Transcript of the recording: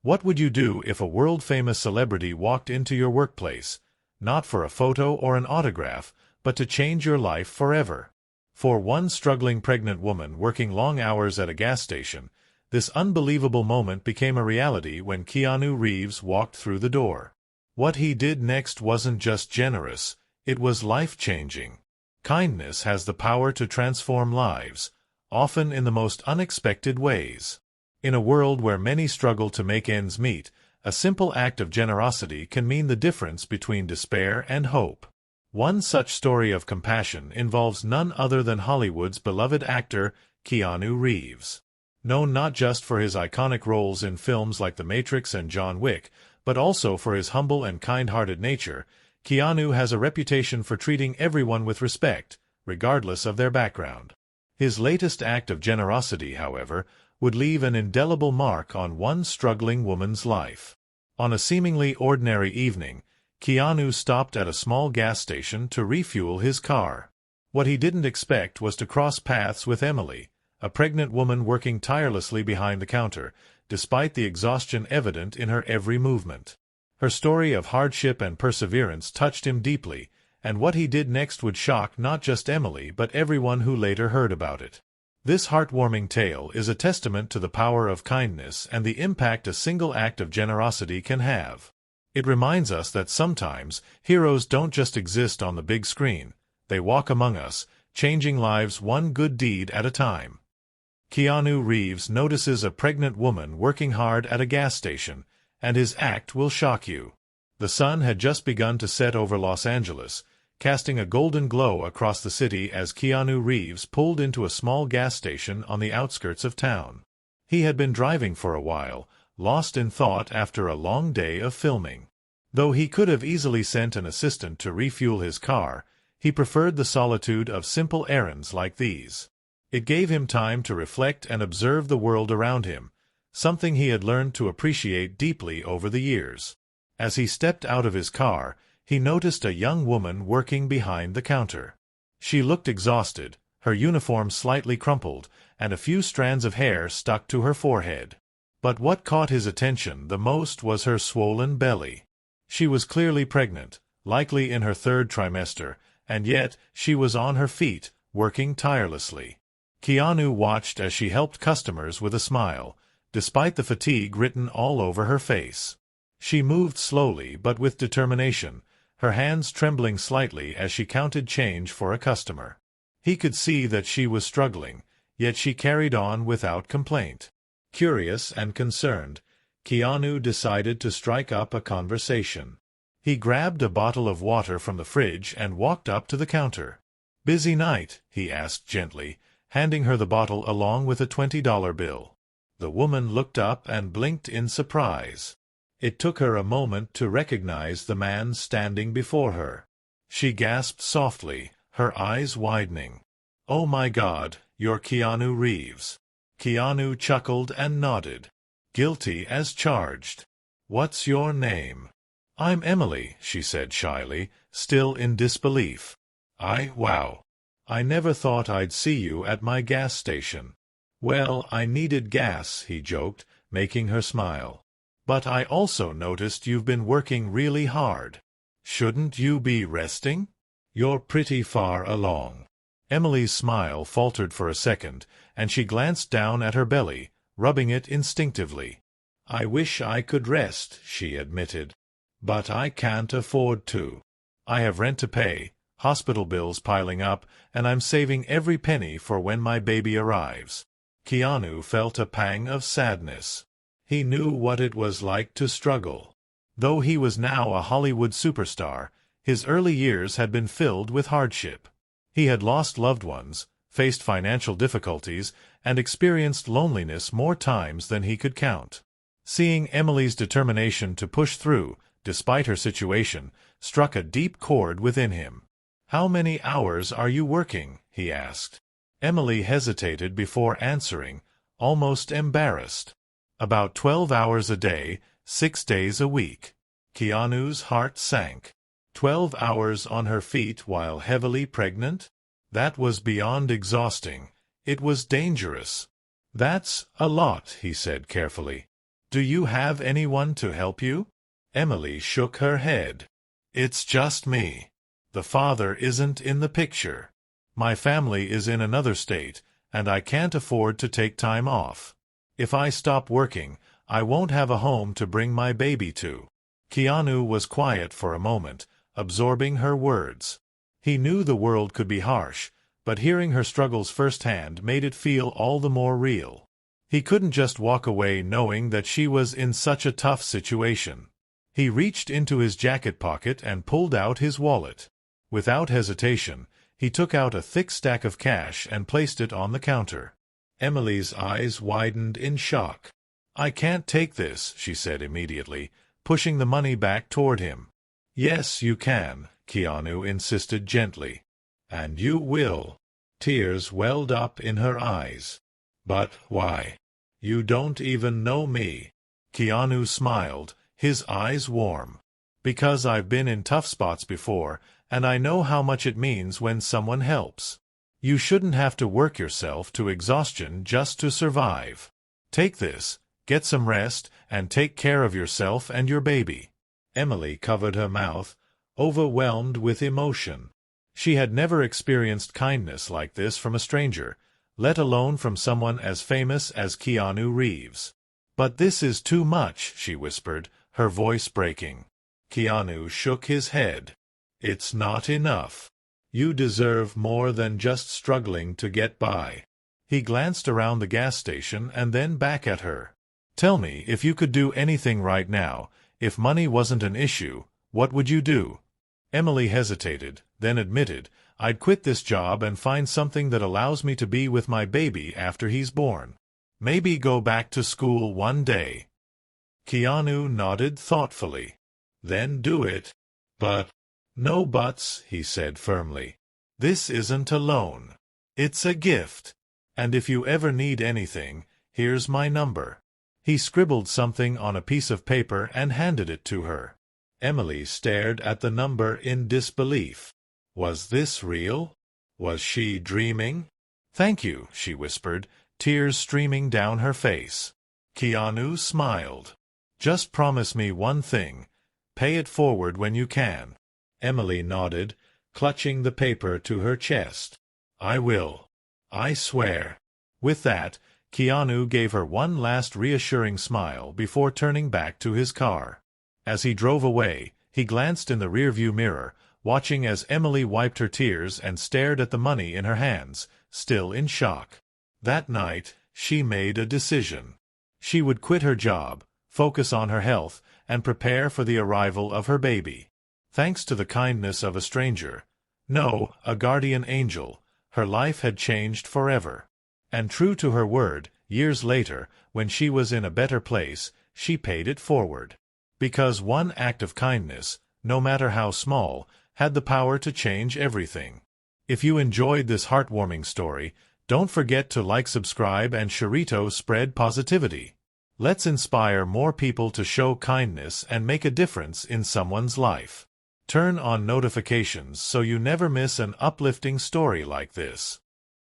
What would you do if a world-famous celebrity walked into your workplace, not for a photo or an autograph, but to change your life forever? For one struggling pregnant woman working long hours at a gas station, this unbelievable moment became a reality when Keanu Reeves walked through the door. What he did next wasn't just generous, it was life-changing. Kindness has the power to transform lives, often in the most unexpected ways. In a world where many struggle to make ends meet, a simple act of generosity can mean the difference between despair and hope. One such story of compassion involves none other than Hollywood's beloved actor, Keanu Reeves. Known not just for his iconic roles in films like The Matrix and John Wick, but also for his humble and kind-hearted nature, Keanu has a reputation for treating everyone with respect, regardless of their background. His latest act of generosity, however, would leave an indelible mark on one struggling woman's life. On a seemingly ordinary evening, Keanu stopped at a small gas station to refuel his car. What he didn't expect was to cross paths with Emily, a pregnant woman working tirelessly behind the counter, despite the exhaustion evident in her every movement. Her story of hardship and perseverance touched him deeply, and what he did next would shock not just Emily but everyone who later heard about it. This heartwarming tale is a testament to the power of kindness and the impact a single act of generosity can have. It reminds us that sometimes heroes don't just exist on the big screen, they walk among us, changing lives one good deed at a time. Keanu Reeves notices a pregnant woman working hard at a gas station, and his act will shock you. The sun had just begun to set over Los Angeles, casting a golden glow across the city as Keanu Reeves pulled into a small gas station on the outskirts of town. He had been driving for a while, lost in thought after a long day of filming. Though he could have easily sent an assistant to refuel his car, he preferred the solitude of simple errands like these. It gave him time to reflect and observe the world around him, something he had learned to appreciate deeply over the years. As he stepped out of his car, he noticed a young woman working behind the counter. She looked exhausted, her uniform slightly crumpled, and a few strands of hair stuck to her forehead. But what caught his attention the most was her swollen belly. She was clearly pregnant, likely in her third trimester, and yet she was on her feet, working tirelessly. Keanu watched as she helped customers with a smile, despite the fatigue written all over her face. She moved slowly but with determination, her hands trembling slightly as she counted change for a customer. He could see that she was struggling, yet she carried on without complaint. Curious and concerned, Keanu decided to strike up a conversation. He grabbed a bottle of water from the fridge and walked up to the counter. "Busy night?" he asked gently, handing her the bottle along with a $20 bill. The woman looked up and blinked in surprise. It took her a moment to recognize the man standing before her. She gasped softly, her eyes widening. "Oh my God, you're Keanu Reeves." Keanu chuckled and nodded. "Guilty as charged. What's your name?" "I'm Emily," she said shyly, still in disbelief. Wow. I never thought I'd see you at my gas station." "Well, I needed gas," he joked, making her smile. "But I also noticed you've been working really hard. Shouldn't you be resting? You're pretty far along." Emily's smile faltered for a second, and she glanced down at her belly, rubbing it instinctively. "I wish I could rest," she admitted. "But I can't afford to. I have rent to pay, hospital bills piling up, and I'm saving every penny for when my baby arrives." Keanu felt a pang of sadness. He knew what it was like to struggle. Though he was now a Hollywood superstar, his early years had been filled with hardship. He had lost loved ones, faced financial difficulties, and experienced loneliness more times than he could count. Seeing Emily's determination to push through, despite her situation, struck a deep chord within him. "How many hours are you working?" he asked. Emily hesitated before answering, almost embarrassed. "About 12 hours a day, 6 days a week." Keanu's heart sank. 12 hours on her feet while heavily pregnant? That was beyond exhausting. It was dangerous. "That's a lot," he said carefully. Do you have anyone to help you? Emily shook her head. It's just me. The father isn't in the picture. My family is in another state, and I can't afford to take time off. If I stop working, I won't have a home to bring my baby to. Keanu was quiet for a moment, absorbing her words. He knew the world could be harsh, but hearing her struggles firsthand made it feel all the more real. He couldn't just walk away knowing that she was in such a tough situation. He reached into his jacket pocket and pulled out his wallet. Without hesitation, he took out a thick stack of cash and placed it on the counter. Emily's eyes widened in shock. "I can't take this," she said immediately, pushing the money back toward him. "Yes, you can," Keanu insisted gently. "And you will." Tears welled up in her eyes. "But why? You don't even know me." Keanu smiled, his eyes warm. "Because I've been in tough spots before, and I know how much it means when someone helps. You shouldn't have to work yourself to exhaustion just to survive. Take this, get some rest, and take care of yourself and your baby." Emily covered her mouth, overwhelmed with emotion. She had never experienced kindness like this from a stranger, let alone from someone as famous as Keanu Reeves. "But this is too much," she whispered, her voice breaking. Keanu shook his head. "It's not enough. You deserve more than just struggling to get by." He glanced around the gas station and then back at her. "Tell me, if you could do anything right now, if money wasn't an issue, what would you do?" Emily hesitated, then admitted, "I'd quit this job and find something that allows me to be with my baby after he's born. Maybe go back to school one day." Keanu nodded thoughtfully. "Then do it." "But—" "No buts," he said firmly. "This isn't a loan. It's a gift. And if you ever need anything, here's my number." He scribbled something on a piece of paper and handed it to her. Emily stared at the number in disbelief. Was this real? Was she dreaming? "Thank you," she whispered, tears streaming down her face. Keanu smiled. "Just promise me one thing. Pay it forward when you can." Emily nodded, clutching the paper to her chest. "I will. I swear." With that, Keanu gave her one last reassuring smile before turning back to his car. As he drove away, he glanced in the rearview mirror, watching as Emily wiped her tears and stared at the money in her hands, still in shock. That night, she made a decision. She would quit her job, focus on her health, and prepare for the arrival of her baby. Thanks to the kindness of a stranger, no, a guardian angel, her life had changed forever. And true to her word, years later, when she was in a better place, she paid it forward. Because one act of kindness, no matter how small, had the power to change everything. If you enjoyed this heartwarming story, don't forget to like, subscribe, and spread positivity. Let's inspire more people to show kindness and make a difference in someone's life. Turn on notifications so you never miss an uplifting story like this.